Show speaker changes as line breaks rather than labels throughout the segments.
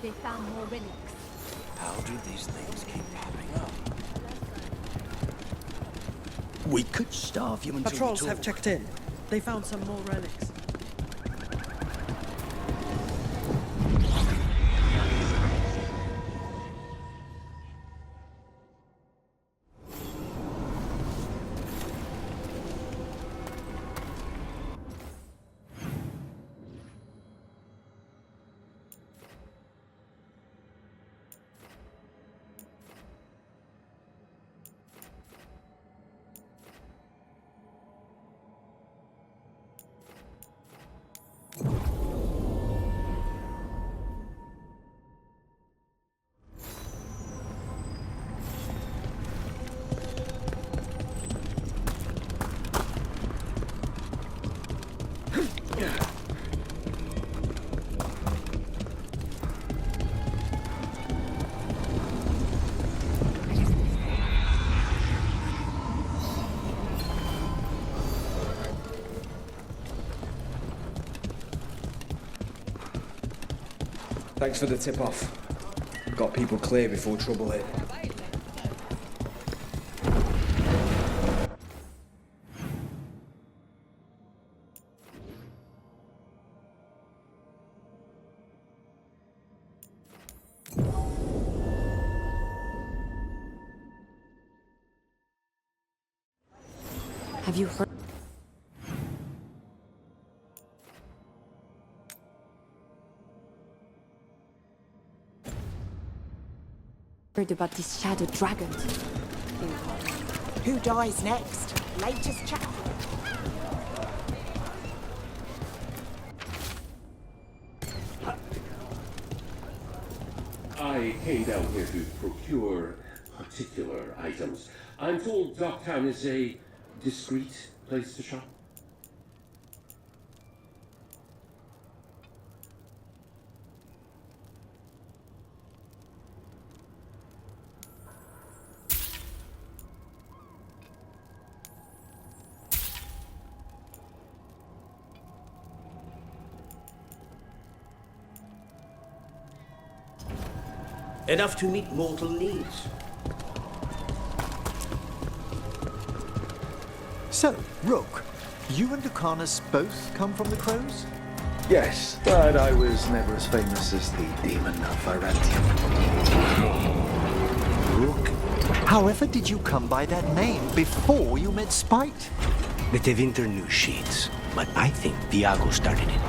They found more relics.
How do these things keep popping up?
We could starve you until
Patrols
we
have
talk.
checked in. They found some more relics.
Thanks for the tip-off. Got people clear before trouble hit.
Have you heard? Heard about these shadow dragons?
Who dies next? Latest chapter.
I came down here to procure particular items. I'm told Docktown is a discreet place to shop.
Enough to meet mortal needs.
So, Rook, you and Lucanus both come from the Crows?
Yes, but I was never as famous as the demon of Varantium.
Rook. However did you come by that name before you met Spite?
The Tevinter knew sheets, but I think Viago started it.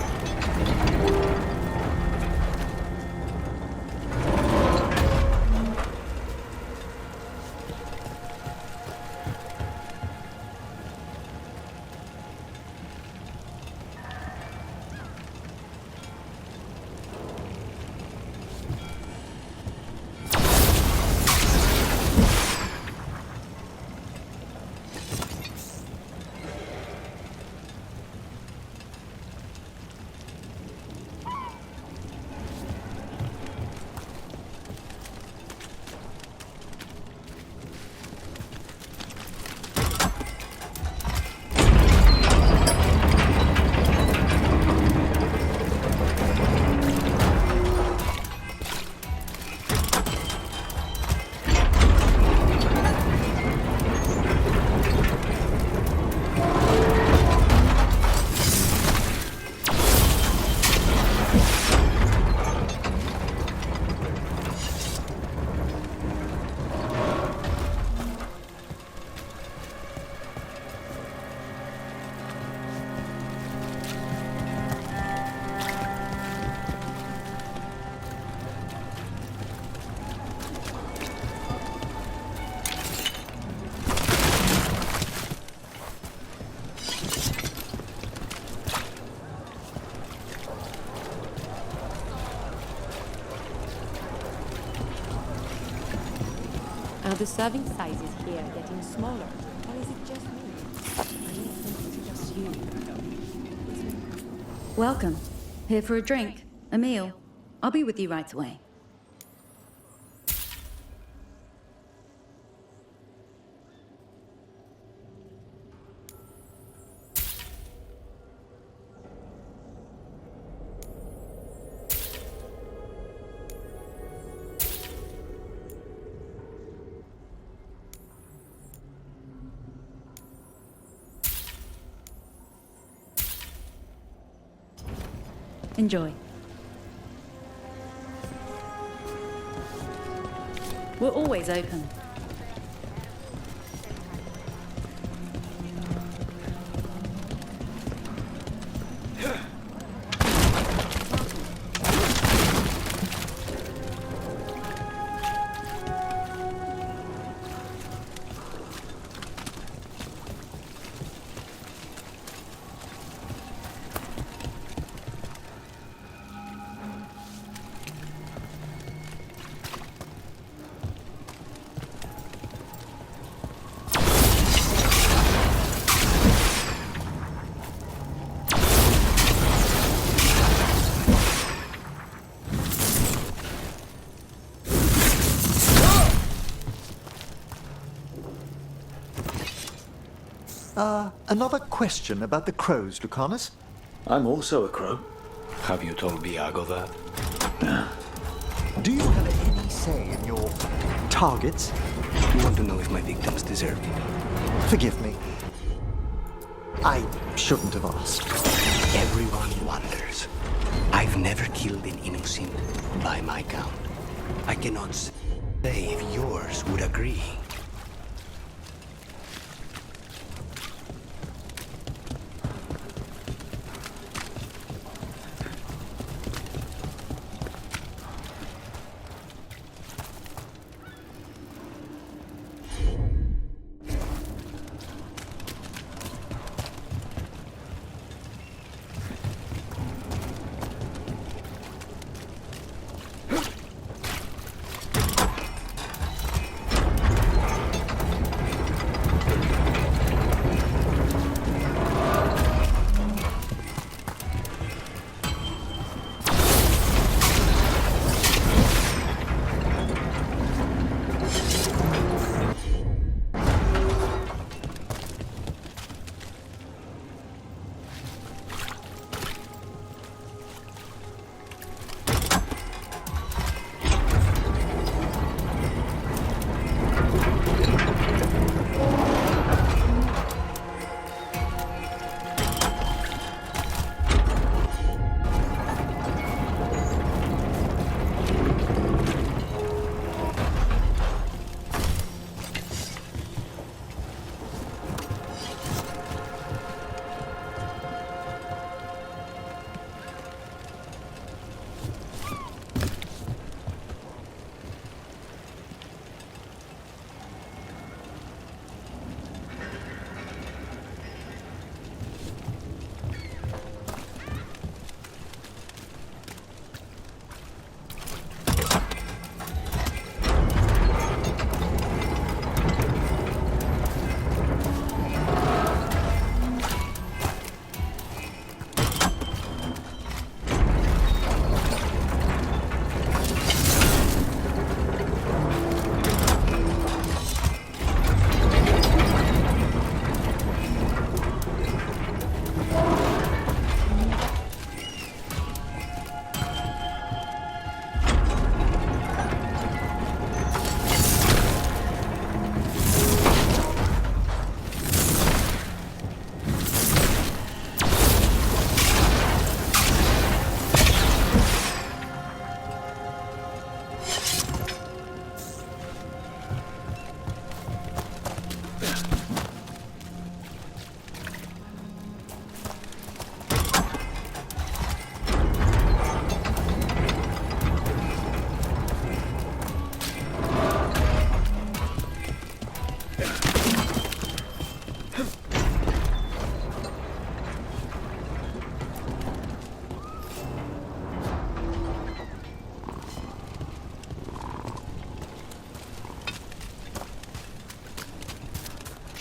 Are the serving sizes here getting smaller? Or is it just me? I don't think it's just you.
Welcome. Here for a drink, a meal. I'll be with you right away. Enjoy. We're always open.
Another question about the crows, Lucanus.
I'm also a crow.
Have you told Viago that?
Do you have any say in your targets?
You want to know if my victims deserve it?
Forgive me. I shouldn't have asked.
Everyone wonders. I've never killed an innocent by my count. I cannot say if yours would agree.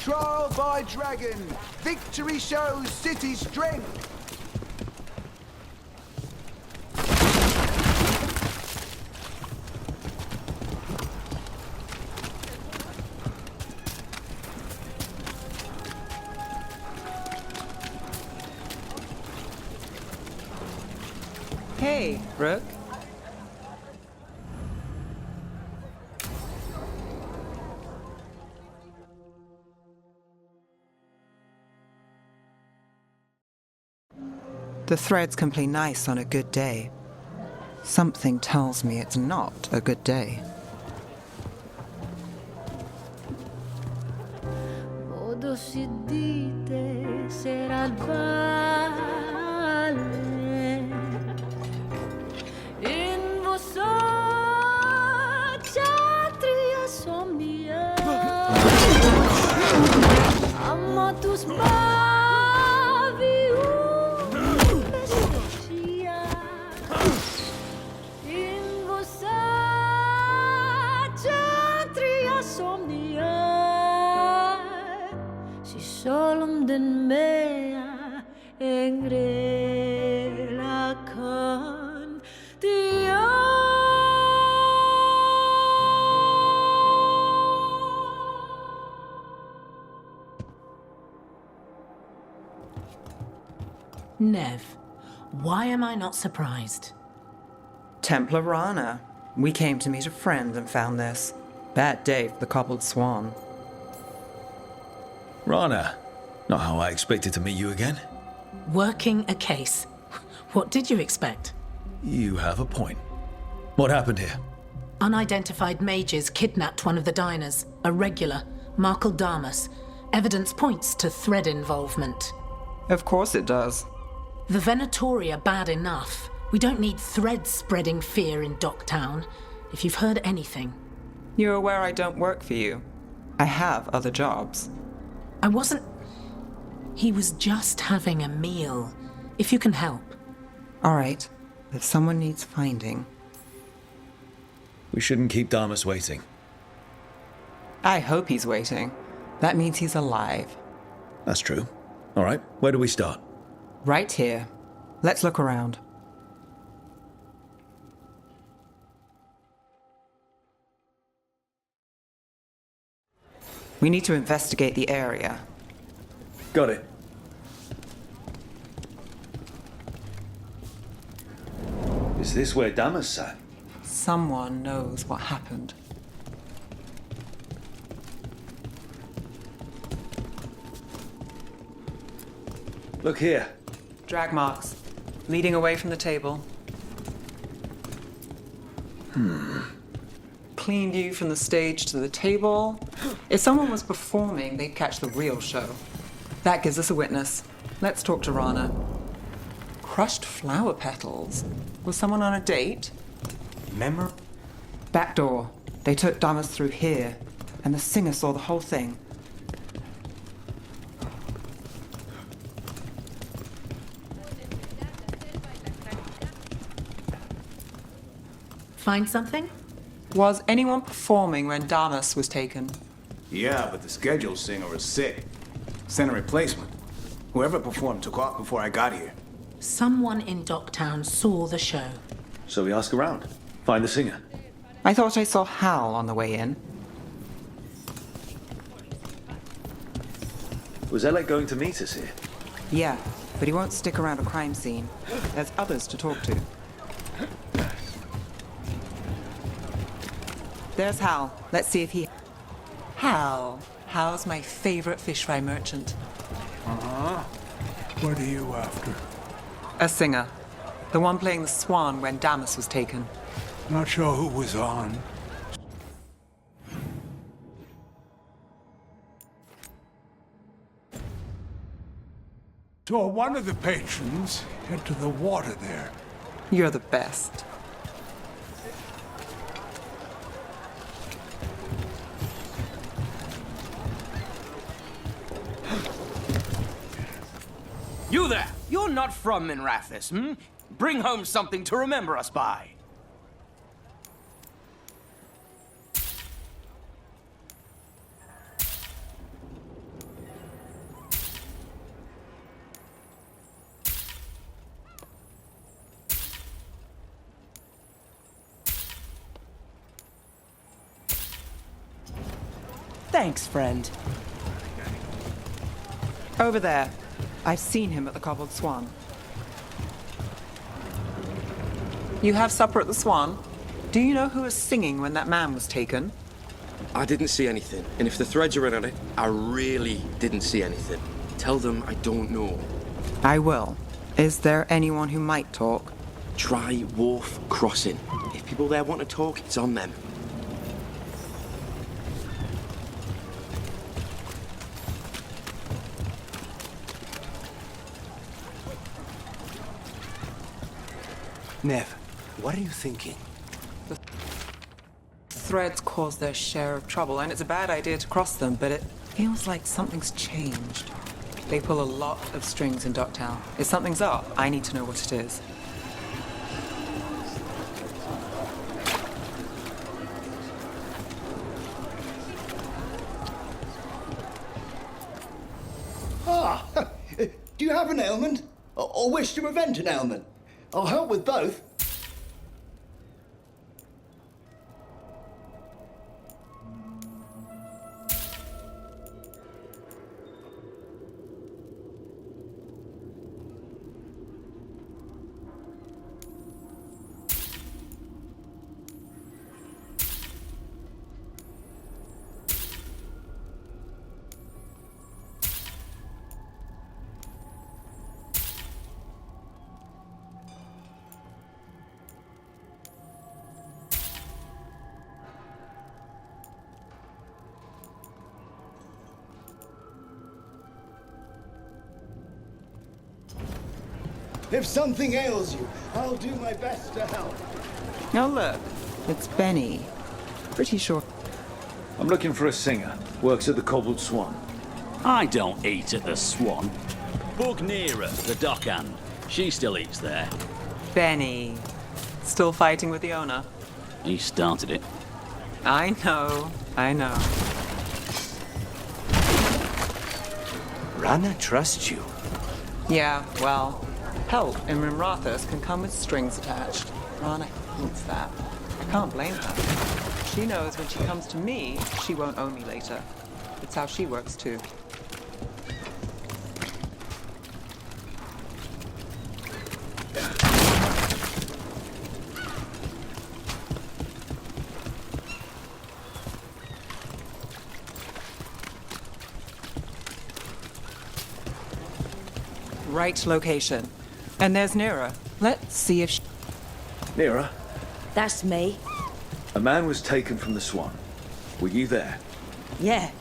Trial by dragon. Victory shows city strength.
Hey, Rook.
The threads can play nice on a good day. Something tells me it's not a good day.
Todo si dite será il vale. In vosotria somnia. Amo tus Solom den mea engrela kan dia.
Nev, why am I not surprised?
Templar Rana. We came to meet a friend and found this. Bad day for the cobbled swan.
Rana, not how I expected to meet you again.
Working a case. What did you expect?
You have a point. What happened here?
Unidentified mages kidnapped one of the diners, a regular, Markle Damas. Evidence points to thread involvement.
Of course it does.
The Venatori are bad enough. We don't need threads spreading fear in Docktown. If you've heard anything.
You're aware I don't work for you. I have other jobs.
I wasn't... He was just having a meal. If you can help.
All right. If someone needs finding.
We shouldn't keep Damas waiting.
I hope he's waiting. That means he's alive.
That's true. All right, where do we start?
Right here. Let's look around. We need to investigate the area.
Got it. Is this where Damas sat?
Someone knows what happened.
Look here.
Drag marks. Leading away from the table. Clean view from the stage to the table. If someone was performing, they'd catch the real show. That gives us a witness. Let's talk to Rana. Crushed flower petals. Was someone on a date? Back door. They took Damas through here, and the singer saw the whole thing.
Find something?
Was anyone performing when Damas was taken?
Yeah, but the scheduled singer was sick. Sent a replacement. Whoever performed took off before I got here.
Someone in Docktown saw the show.
So we ask around. Find the singer.
I thought I saw Hal on the way in.
Was Alec going to meet us here?
Yeah, but he won't stick around a crime scene. There's others to talk to. There's Hal. Let's see if he... Hal. Hal's my favorite fish fry merchant.
What are you after?
A singer. The one playing the swan when Damas was taken.
Not sure who was on. Saw one of the patrons head to the water there.
You're the best.
You there! You're not from Minrathis, hmm? Bring home something to remember us by.
Thanks, friend. Over there. I've seen him at the Cobbled Swan. You have supper at the Swan? Do you know who was singing when that man was taken?
I didn't see anything, and if the threads are in on it, I really didn't see anything. Tell them I don't know.
I will. Is there anyone who might talk?
Try Wharf Crossing. If people there want to talk, it's on them.
Nev, what are you thinking?
The threads cause their share of trouble, and it's a bad idea to cross them, but it feels like something's changed. They pull a lot of strings in Docktown. If something's up, I need to know what it is.
Ah! Do you have an ailment? Or wish to prevent an ailment? I'll help with both. If something ails you, I'll do my best to help.
Oh, look. It's Benny. Pretty sure.
I'm looking for a singer. Works at the Cobbled Swan.
I don't eat at the Swan. Bug Nearer, the dockhand. She still eats there.
Benny. Still fighting with the owner?
He started it.
I know.
Rana trusts you.
Yeah, well, help in Rimrathus can come with strings attached. Rana hates that. I can't blame her. She knows when she comes to me, she won't owe me later. It's how she works, too. Right location. And there's Nera. Let's see if she...
Nera?
That's me.
A man was taken from the Swan. Were you there?
Yeah.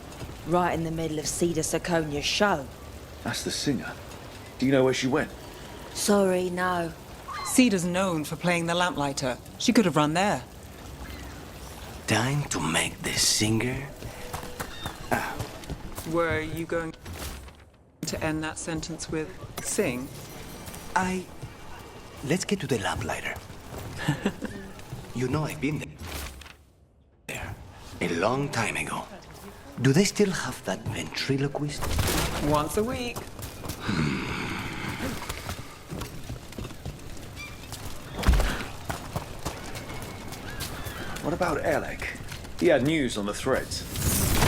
Right in the middle of Cedar Saconia's show.
That's the singer. Do you know where she went?
Sorry, no.
Cedar's known for playing the lamplighter. She could have run there.
Time to make the singer.
Were you going to end that sentence with sing?
Let's get to the lamplighter. You know I've been there. A long time ago. Do they still have that ventriloquist?
Once a week.
What about Alec? He had news on the threads.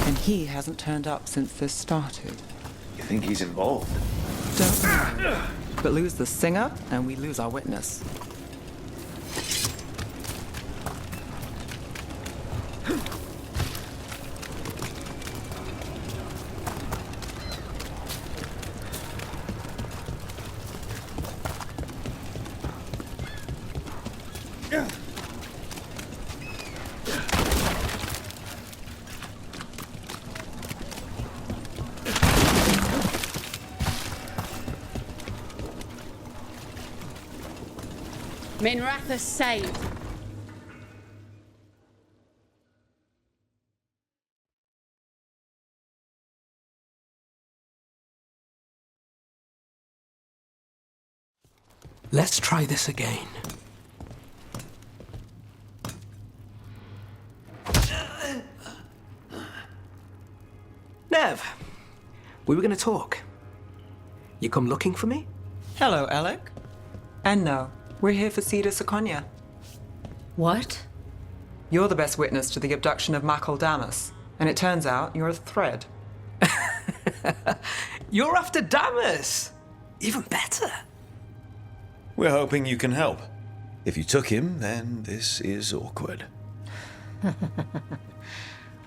And he hasn't turned up since this started.
You think he's involved?
Don't know. But lose the singer, and we lose our witness.
Minrathus saved.
Let's try this again. Nev, we were going to talk. You come looking for me?
Hello, Alec. And no, we're here for Cedar Saconia.
What?
You're the best witness to the abduction of Makal Damas, and it turns out you're a thread.
You're after Damas! Even better.
We're hoping you can help. If you took him, then this is awkward.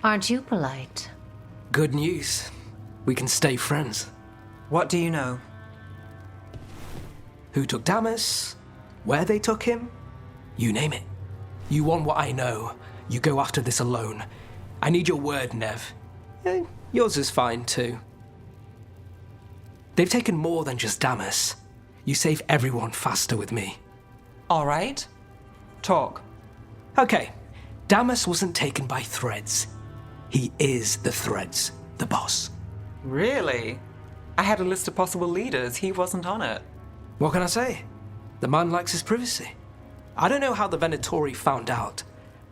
Aren't you polite?
Good news. We can stay friends.
What do you know?
who took Damas, where they took him, you name it. You want what I know, you go after this alone. I need your word, Nev. Yours is fine, too. They've taken more than just Damas. You save everyone faster with me.
All right. Talk.
Okay, Damas wasn't taken by Threads. He is the Threads, the boss.
Really? I had a list of possible leaders. He wasn't on it.
What can I say? The man likes his privacy. I don't know how the Venatori found out,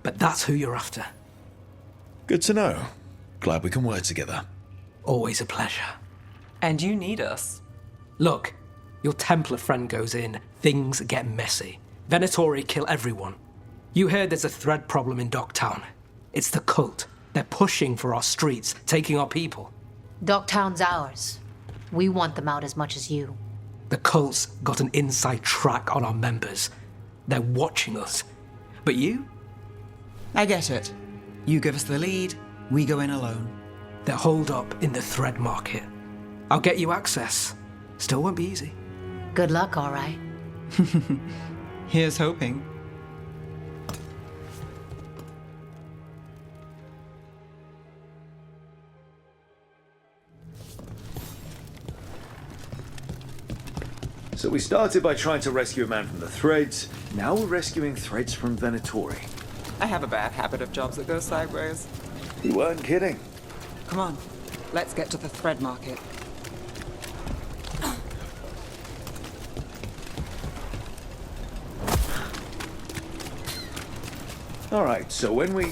but that's who you're after.
Good to know. Glad we can work together.
Always a pleasure.
And you need us.
Look, your Templar friend goes in, things get messy. Venatori kill everyone. You heard there's a thread problem in Docktown. It's the cult. They're pushing for our streets, taking our people.
Docktown's ours. We want them out as much as you.
The cult's got an inside track on our members. They're watching us. But you?
I get it. You give us the lead, we go in alone.
They're holed up in the thread market. I'll get you access. Still won't be easy.
Good luck, all right.
Here's hoping.
So we started by trying to rescue a man from the Threads. Now we're rescuing Threads from Venatori.
I have a bad habit of jobs that go sideways.
You weren't kidding.
Come on, let's get to the thread market.
Alright, so when we...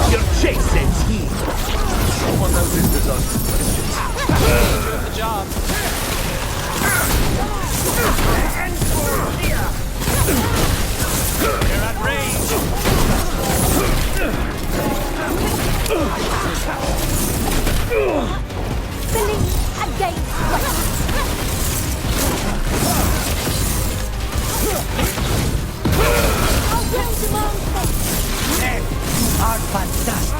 Your chase ends here.
Someone noticed us asking questions.
Doing the job.
They're at range.
Believe against I'll go to Mount
They are fantastic.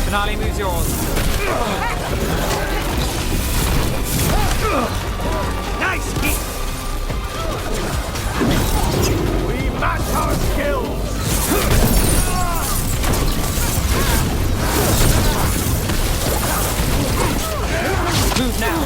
Finale moves yours.
Nice hit. We match our skills.
Move now.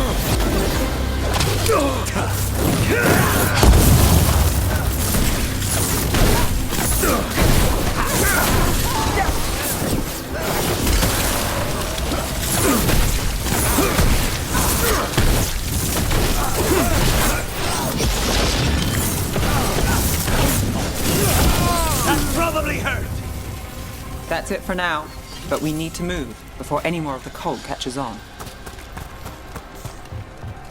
That probably hurt.
That's it for now, but we need to move before any more of the cult catches on.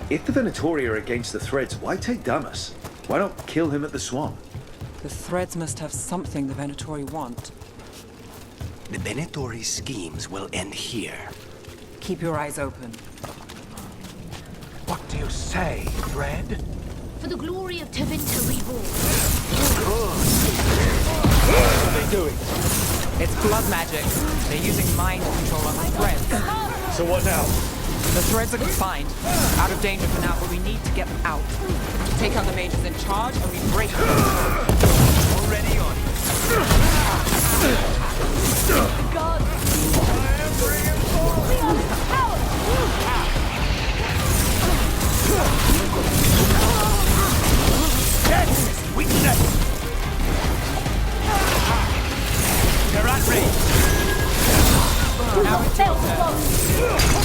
If the Venatori are against the Threads, why take Damas? Why not kill him at the Swan?
The Threads must have something the Venatori want.
The Venatori schemes will end here.
Keep your eyes open.
What do you say, Thread?
For the glory of Tevinter Reborn.
What are they doing?
It's blood magic. They're using mind control on the Threads.
So what now?
The Threads are confined. Out of danger for now, but we need to get them out. Take out the mages in charge and we break them.
Already on.
God. I am reinforced. We are power.
Yes, weakness. They're at range.
Now it's your turn.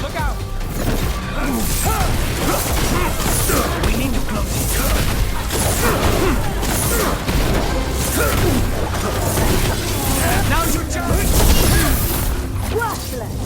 Look out!
We need to close it.
Now's your turn.
Worthless.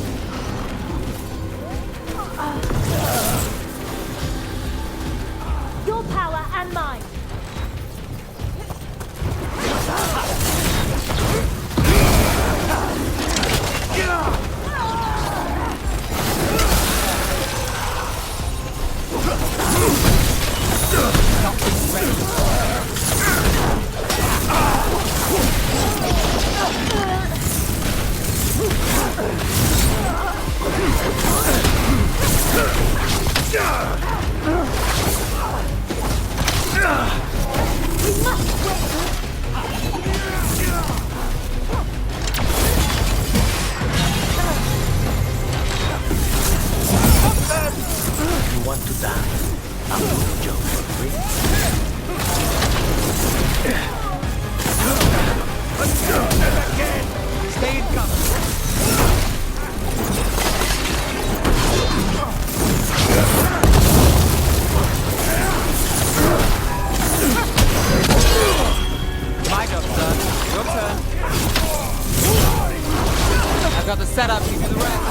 I've got the setup, you do the rest.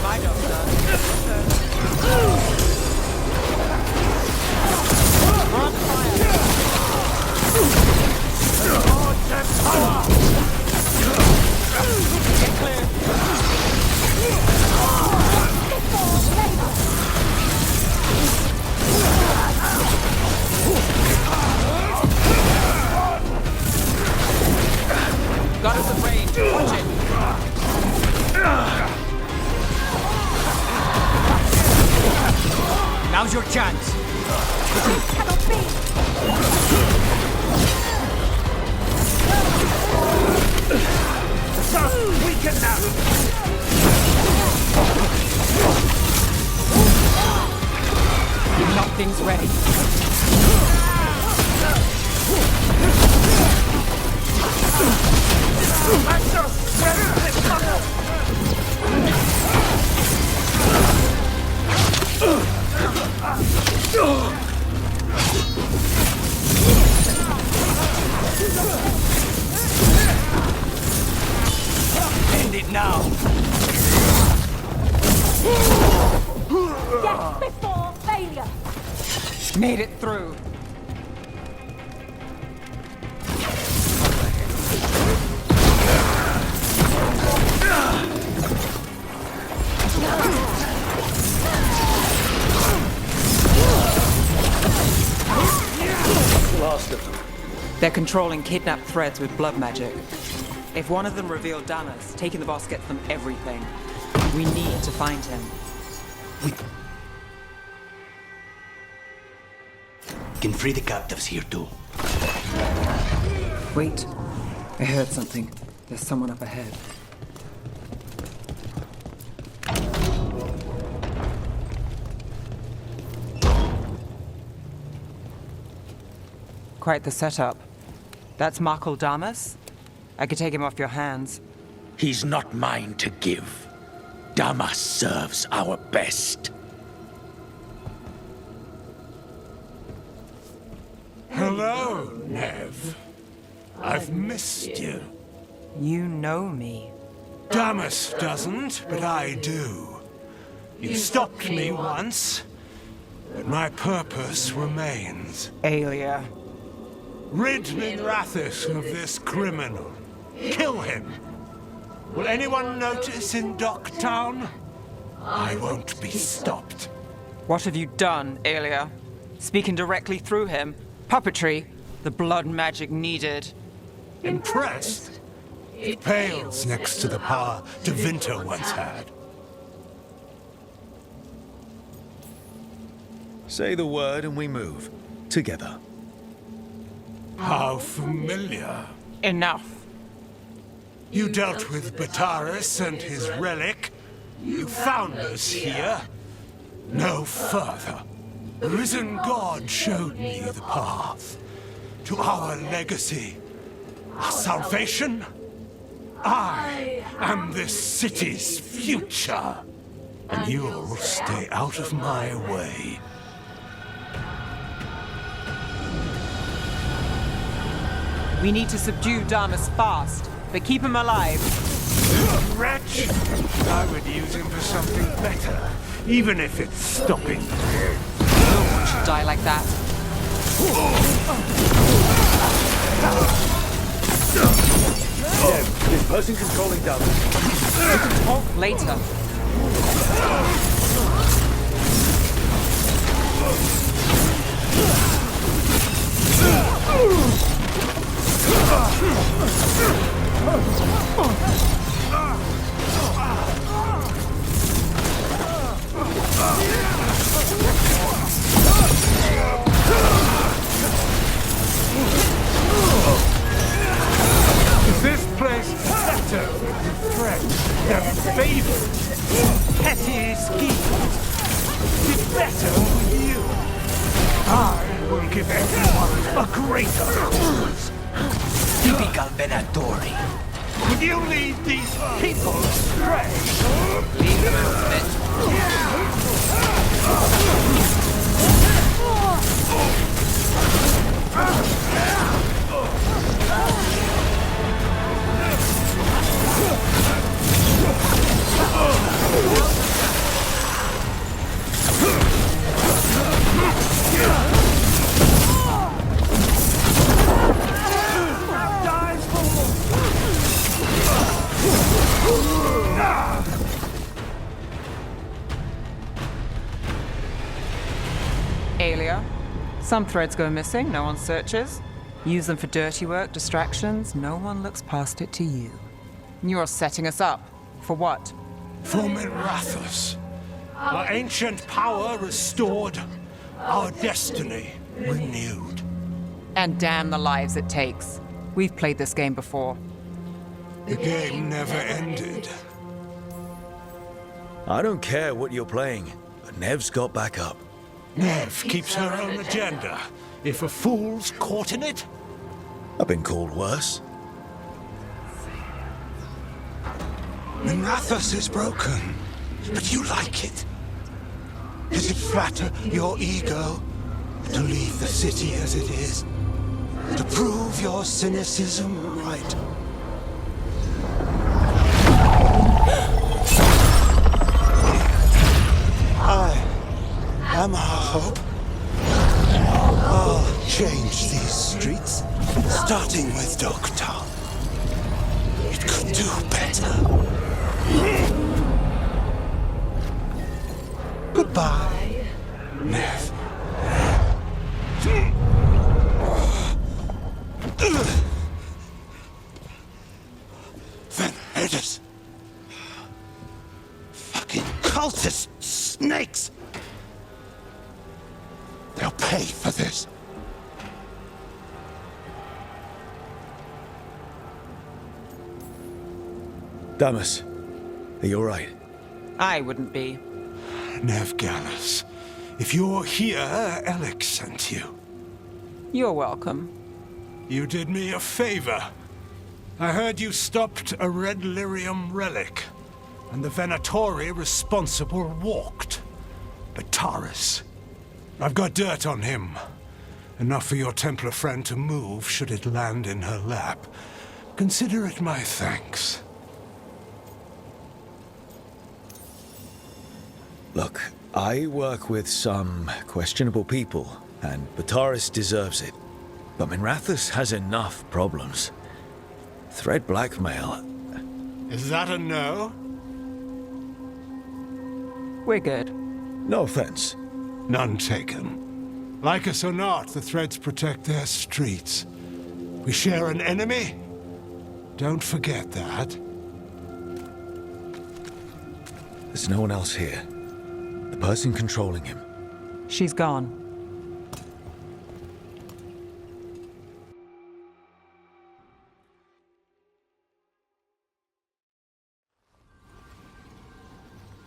My job's done. We're on fire. Get clear. Got us at range. Watch it. Now's your chance.
Cannot be.
Weaken now.
Nothing's ready.
End it now.
Death before failure.
Made it through.
Last of them.
They're controlling kidnapped threads with blood magic. If one of them revealed Damas, taking the boss gets them everything. We need to find him.
We can free the captives here too.
Wait. I heard something. There's someone up ahead. Quite the setup. That's Markle Damas? I could take him off your hands.
He's not mine to give. Damas serves our best.
Hello, Nev. I've missed you.
You know me.
Damas doesn't, but I do. You stopped me once, but my purpose remains.
Aelia.
Rid Minrathis of this criminal. Kill him. Will anyone notice in Docktown? I won't be stopped.
What have you done, Aelia? Speaking directly through him? Puppetry? The blood magic needed?
Impressed? It pales next to the power Devinter once had.
Say the word and we move. Together.
How familiar.
Enough.
You dealt with Bataris and his relic. You found us here. No further. The risen god showed me the path to our legacy, our salvation. I am this city's future, and you'll stay out of my way.
We need to subdue Damas fast, but keep him alive.
Wretch! I would use him for something better, even if it's stopping.
No one should die like that.
This person controlling Damas.
We can talk later.
Is this place better with threats than favors? Petty schemes? Is it better with you? I will give everyone a greater cause.
Typical Venatori.
Would you lead these people astray?
Leave them out of it. Some threads go missing, no one searches. Use them for dirty work, distractions, no one looks past it to you. You're setting us up. For what?
For Minrathus. Our ancient power restored, our destiny renewed.
And damn the lives it takes. We've played this game before.
The game never ended.
I don't care what you're playing, but Nev's got back up.
Nev keeps her own agenda. If a fool's caught in it...
I've been called worse.
Minrathus is broken, but you like it. Does it flatter your ego to leave the city as it is? To prove your cynicism right? I am our hope. I'll change these streets, starting with Dogtown. It could do better. Goodbye, Nev. Thedas. Fucking cultist snakes. They'll pay for this.
Damas, are you alright?
I wouldn't be.
Nev Gallus, if you're here, Alec sent you.
You're welcome.
You did me a favor. I heard you stopped a red lyrium relic, and the Venatori responsible walked. Bataris. I've got dirt on him. Enough for your Templar friend to move should it land in her lap. Consider it my thanks.
Look, I work with some questionable people, and Bataris deserves it. But Minrathus has enough problems. Thread blackmail.
Is that a no?
We're good.
No offense.
None taken. Like us or not, the Threads protect their streets. We share an enemy? Don't forget that.
There's no one else here. The person controlling him.
She's gone.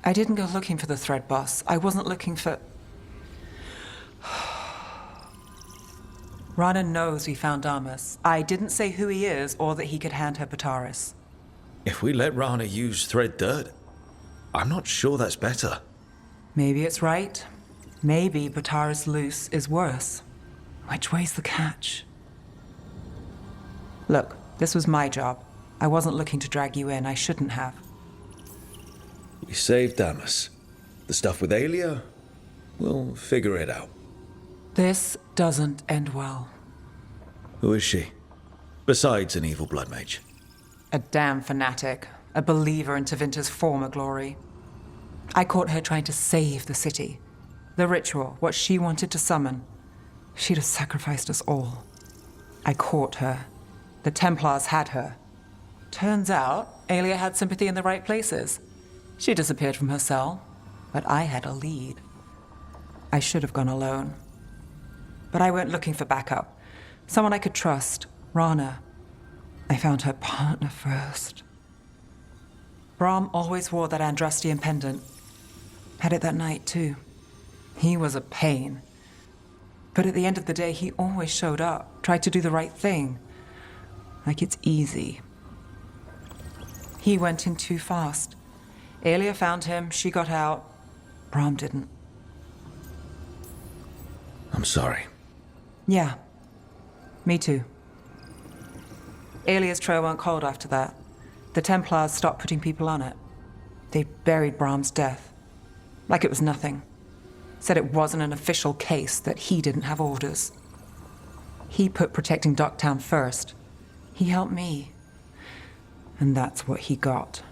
I didn't go looking for the Thread boss. I wasn't looking for... Rana knows we found Damas. I didn't say who he is or that he could hand her Bataris.
If we let Rana use Thread dirt, I'm not sure that's better.
Maybe it's right. Maybe Bataris loose is worse. Which way's the catch? Look, this was my job. I wasn't looking to drag you in. I shouldn't have.
We saved Damas. The stuff with Aelia, we'll figure it out.
This doesn't end well.
Who is she? Besides an evil blood mage.
A damn fanatic. A believer in Tevinter's former glory. I caught her trying to save the city. The ritual, what she wanted to summon. She'd have sacrificed us all. I caught her. The Templars had her. Turns out, Aelia had sympathy in the right places. She disappeared from her cell, but I had a lead. I should have gone alone. But I went looking for backup. Someone I could trust, Rana. I found her partner first. Brahm always wore that Andrastian pendant. Had it that night, too. He was a pain. But at the end of the day, he always showed up, tried to do the right thing. Like it's easy. He went in too fast. Aelia found him, she got out. Brahm didn't.
I'm sorry.
Yeah. Me too. Aelia's trail went cold after that. The Templars stopped putting people on it. They buried Brahm's death. Like it was nothing. Said it wasn't an official case, that he didn't have orders. He put protecting Docktown first. He helped me. And that's what he got.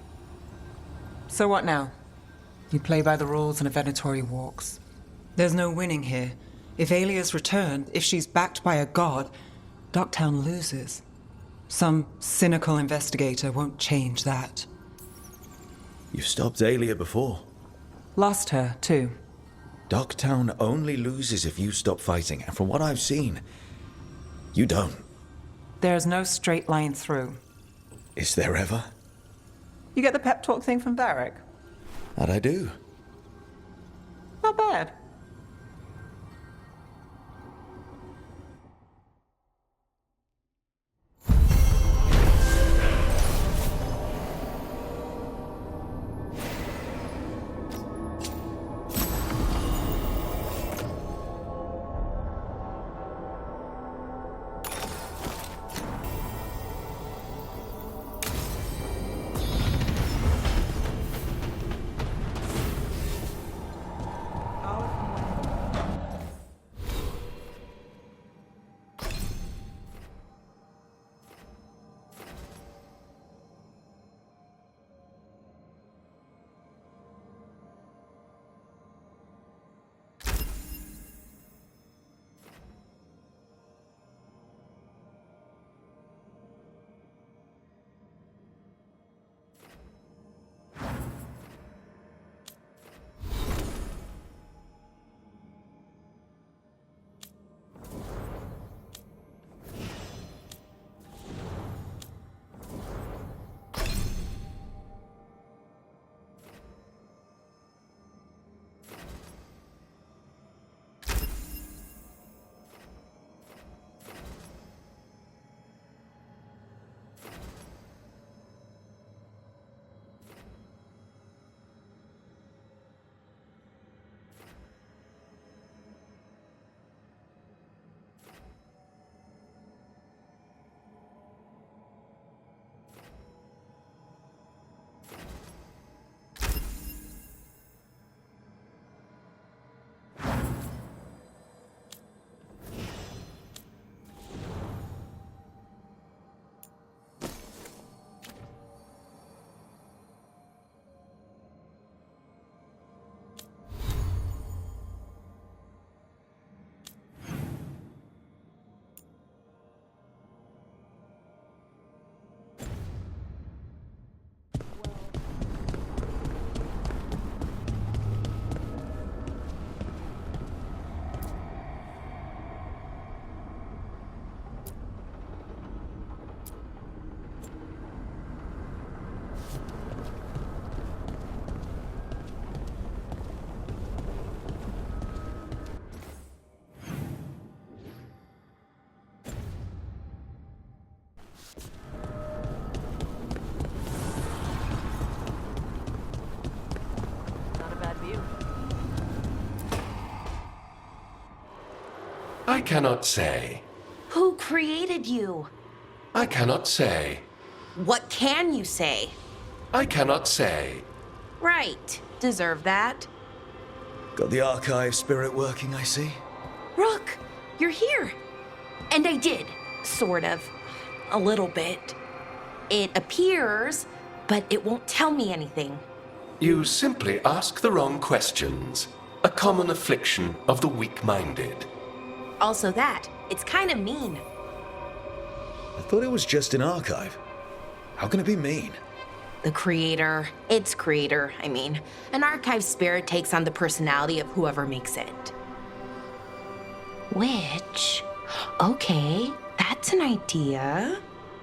So what now? You play by the rules and a Venatori walks. There's no winning here. If Alia's returned, if she's backed by a god, Docktown loses. Some cynical investigator won't change that.
You've stopped Alia before.
Lost her, too.
Docktown only loses if you stop fighting, and from what I've seen, you don't.
There's no straight line through.
Is there ever?
You get the pep talk thing from Varric?
That I do.
Not bad.
I cannot say.
Who created you?
I cannot say.
What can you say?
I cannot say.
Right. Deserve that.
Got the archive spirit working, I see.
Rook, you're here. And I did. Sort of. A little bit. It appears, but it won't tell me anything.
You simply ask the wrong questions. A common affliction of the weak-minded.
Also that. It's kind of mean.
I thought it was just an archive. How can it be mean?
The creator. Its creator, I mean. An archive spirit takes on the personality of whoever makes it. Which... Okay, that's an idea.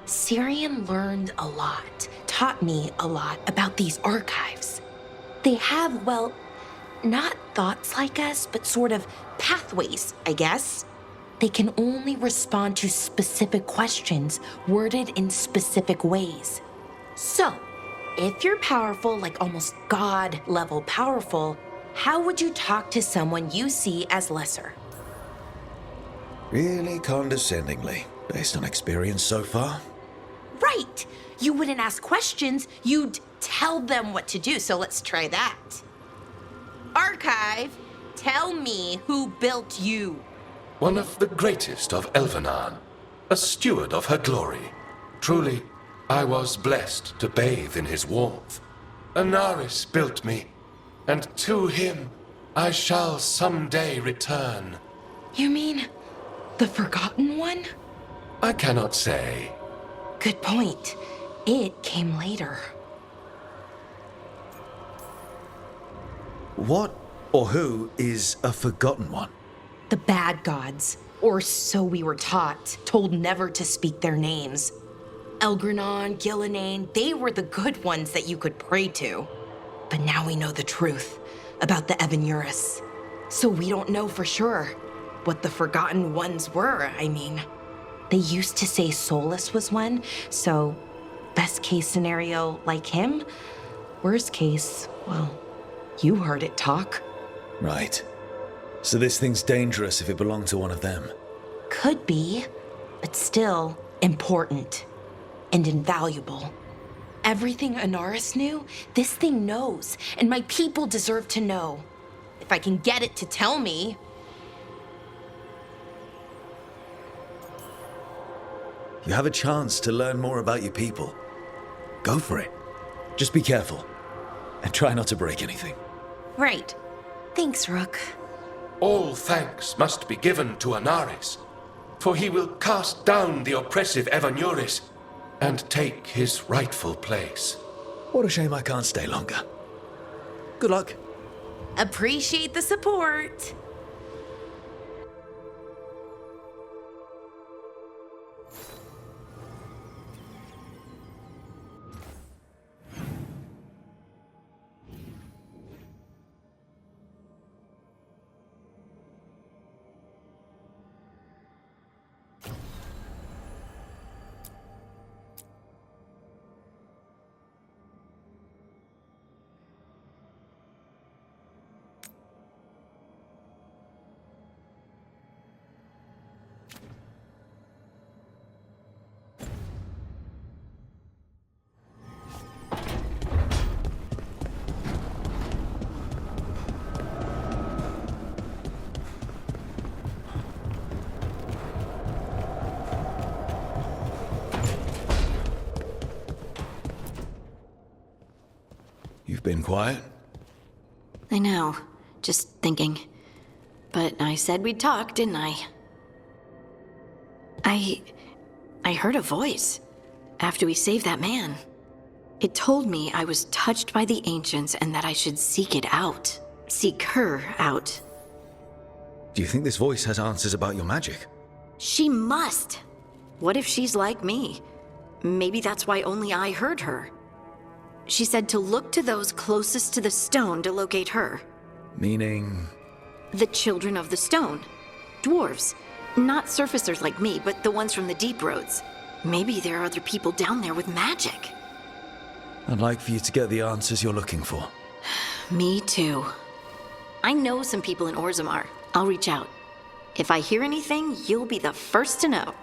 Syrian learned a lot, taught me a lot about these archives. They have, well, not thoughts like us, but sort of pathways, I guess. They can only respond to specific questions worded in specific ways. So, if you're powerful, like almost God-level powerful, how would you talk to someone you see as lesser?
Really condescendingly, based on experience so far.
Right! You wouldn't ask questions, you'd tell them what to do, so let's try that. Archive, tell me who built you.
One of the greatest of Elvenan, a steward of her glory. Truly, I was blessed to bathe in his warmth. Anaris built me, and to him I shall someday return.
You mean the Forgotten One?
I cannot say.
Good point. It came later.
What or who is a Forgotten One?
The bad gods, or so we were taught, told never to speak their names. Elgranon, Gillenane, they were the good ones that you could pray to. But now we know the truth about the Evanuris. So we don't know for sure what the Forgotten Ones were, I mean. They used to say Solus was one, so best case scenario, like him. Worst case, well, you heard it talk.
Right. So this thing's dangerous if it belonged to one of them.
Could be, but still important and invaluable. Everything Anaris knew, this thing knows, and my people deserve to know. If I can get it to tell me.
You have a chance to learn more about your people. Go for it. Just be careful. And try not to break anything.
Right. Thanks, Rook.
All thanks must be given to Anaris, for he will cast down the oppressive Evanuris and take his rightful place.
What a shame I can't stay longer. Good luck.
Appreciate the support.
You've been quiet?
I know. Just thinking. But I said we'd talk, didn't I? I heard a voice after we saved that man. It told me I was touched by the ancients and that I should seek it out. Seek her out.
Do you think this voice has answers about your magic?
She must! What if she's like me? Maybe that's why only I heard her. She said to look to those closest to the stone to locate her.
Meaning?
The children of the stone. Dwarves. Not surfacers like me, but the ones from the deep roads. Maybe there are other people down there with magic.
I'd like for you to get the answers you're looking for.
Me too. I know some people in Orzammar. I'll reach out. If I hear anything, you'll be the first to know.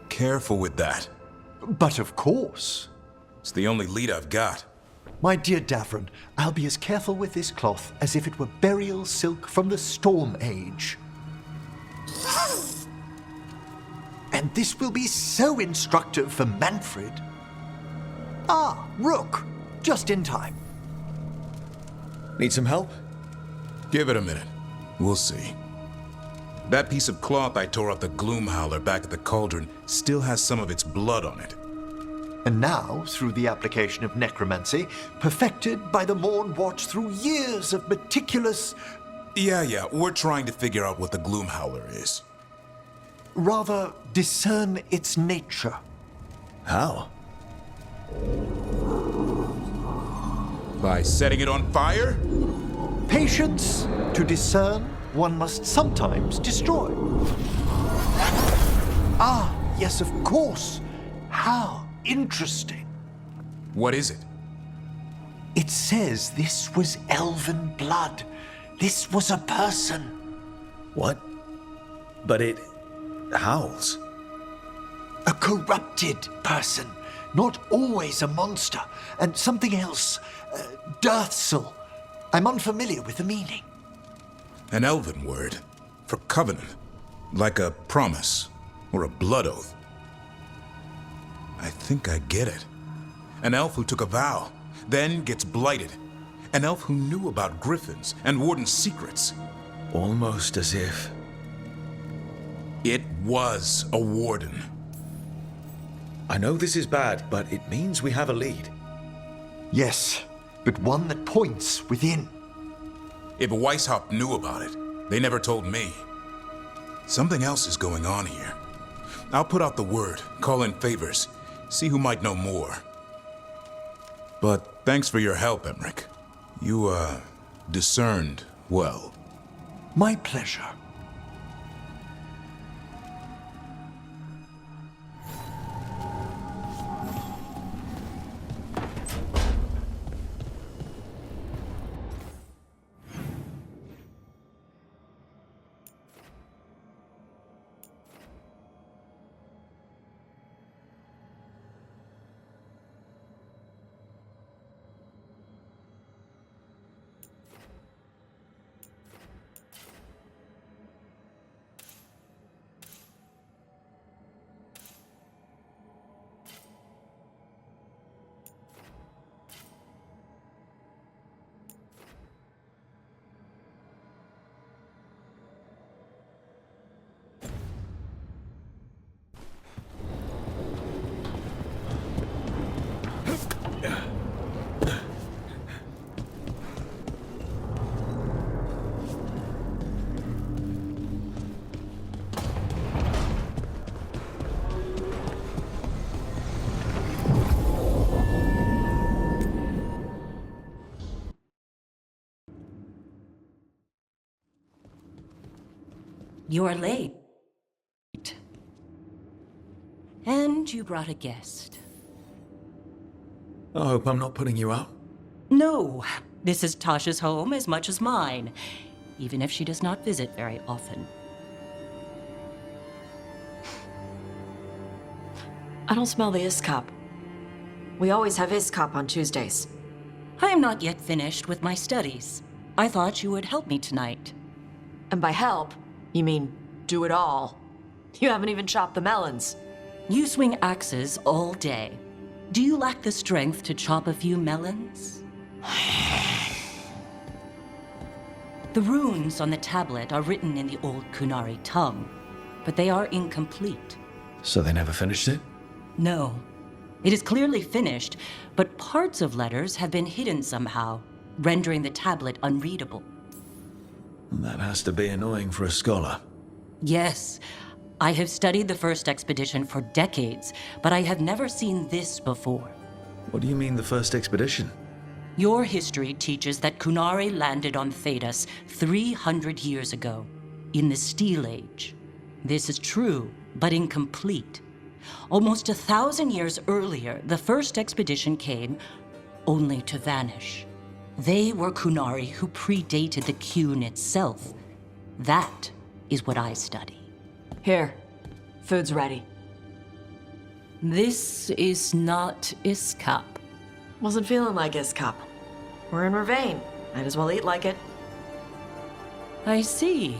Careful with that.
But of course.
It's the only lead I've got.
My dear Davron, I'll be as careful with this cloth as if it were burial silk from the Storm Age. And this will be so instructive for Manfred. Ah, Rook, just in time.
Need some help?
Give it a minute. We'll see. That piece of cloth I tore off the Gloomhowler back at the cauldron still has some of its blood on it.
And now, through the application of necromancy, perfected by the Morn Watch through years of meticulous...
Yeah, we're trying to figure out what the Gloomhowler is.
Rather, discern its nature.
How?
By setting it on fire?
Patience. To discern, one must sometimes destroy. Ah, yes, of course. How interesting.
What is it?
It says this was elven blood. This was a person.
What? But it howls.
A corrupted person. Not always a monster. And something else. Deathsel. I'm unfamiliar with the meaning.
An elven word for covenant, like a promise or a blood oath. I think I get it. An elf who took a vow, then gets blighted. An elf who knew about griffins and warden's secrets.
Almost as if...
It was a warden.
I know this is bad, but it means we have a lead.
Yes, but one that points within.
If Weishaupt knew about it, they never told me. Something else is going on here. I'll put out the word, call in favors, see who might know more. But thanks for your help, Emmerich. You, discerned well.
My pleasure.
You're late. And you brought a guest.
I hope I'm not putting you out.
No, this is Tasha's home as much as mine, even if she does not visit very often.
I don't smell the Iskop. We always have Iskop on Tuesdays.
I am not yet finished with my studies. I thought you would help me tonight.
And by help, you mean do it all. You haven't even chopped the melons.
You swing axes all day. Do you lack the strength to chop a few melons? The runes on the tablet are written in the old Kunari tongue, but they are incomplete.
So they never finished it?
No. It is clearly finished, but parts of letters have been hidden somehow, rendering the tablet unreadable.
That has to be annoying for a scholar.
Yes. I have studied the first expedition for decades, but I have never seen this before.
What do you mean, the first expedition?
Your history teaches that Kunari landed on Thedas 300 years ago, in the Steel Age. This is true, but incomplete. Almost 1,000 years earlier, the first expedition came only to vanish. They were Kunari who predated the Qun itself. That is what I study.
Here, food's ready.
This is not Iskop.
Wasn't feeling like Iskop. We're in Ravane. Might as well eat like it.
I see.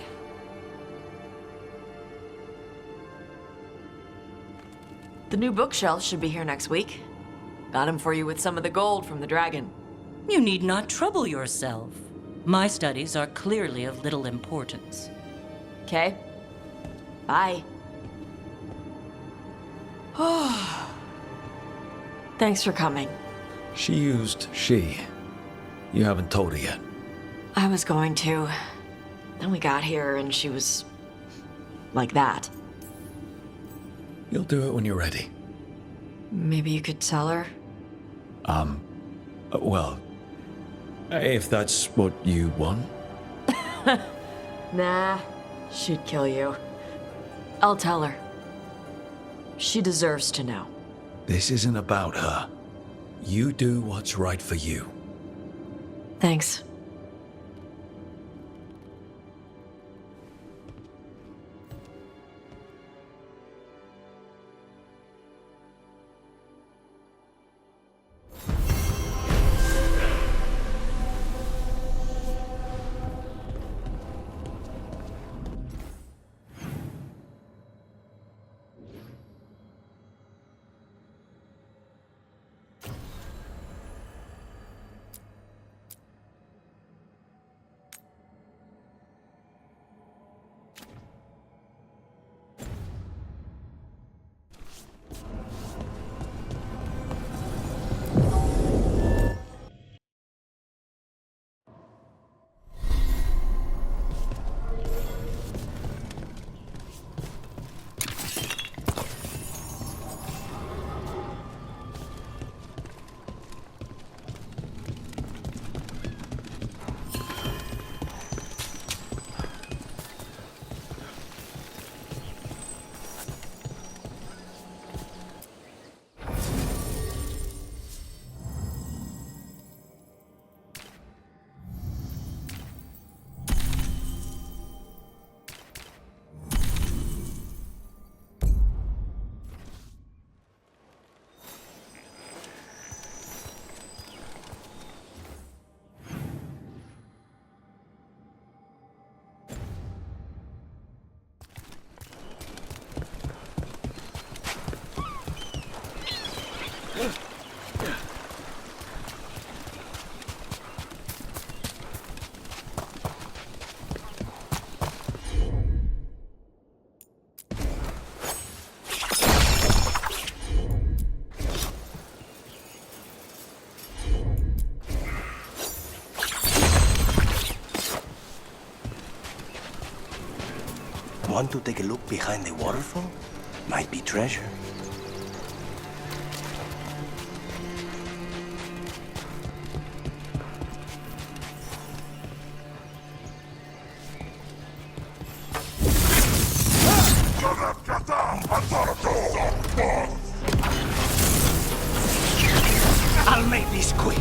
The new bookshelf should be here next week. Got him for you with some of the gold from the dragon.
You need not trouble yourself. My studies are clearly of little importance.
Okay. Bye. Thanks for coming.
She used she. You haven't told her yet.
I was going to. Then we got here and she was... like that.
You'll do it when you're ready.
Maybe you could tell her?
Well, if that's what you want.
Nah, she'd kill you. I'll tell her. She deserves to know.
This isn't about her. You do what's right for you.
Thanks.
Want to take a look behind the waterfall? Might be treasure.
I'll make this quick.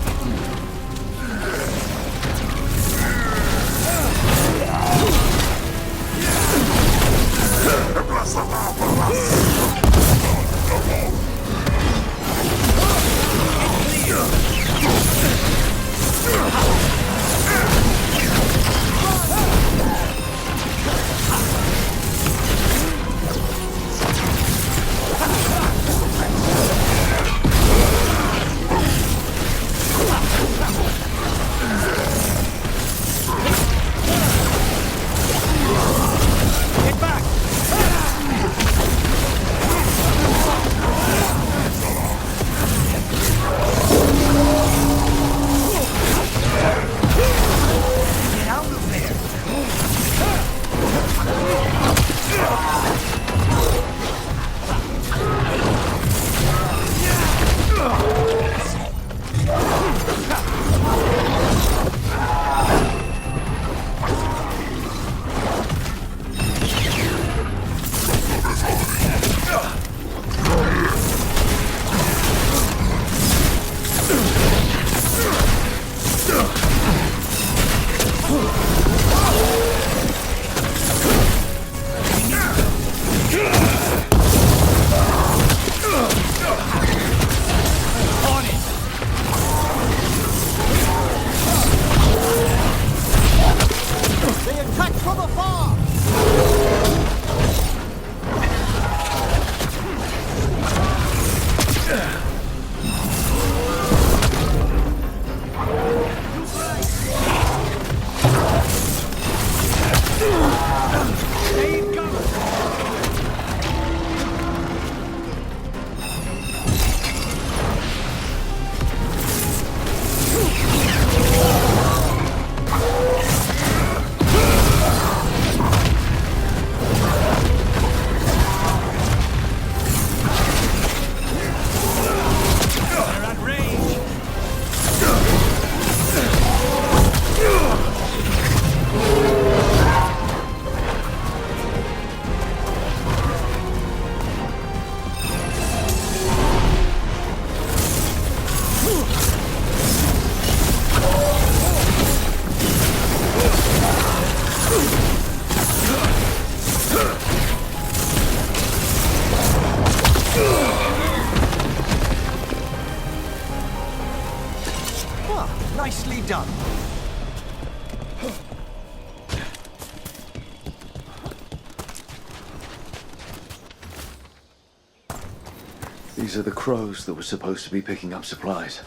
These are the crows that were supposed to be picking up supplies.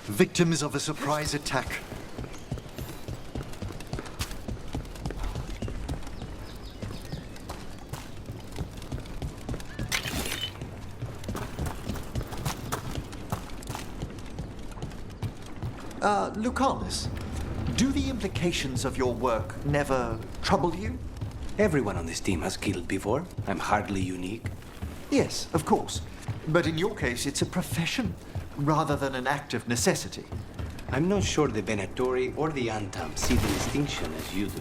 Victims of a surprise attack. Lucanus, do the implications of your work never trouble you?
Everyone on this team has killed before. I'm hardly unique.
Yes, of course. But in your case, it's a profession, rather than an act of necessity.
I'm not sure the Venatori or the Antam see the distinction as you do.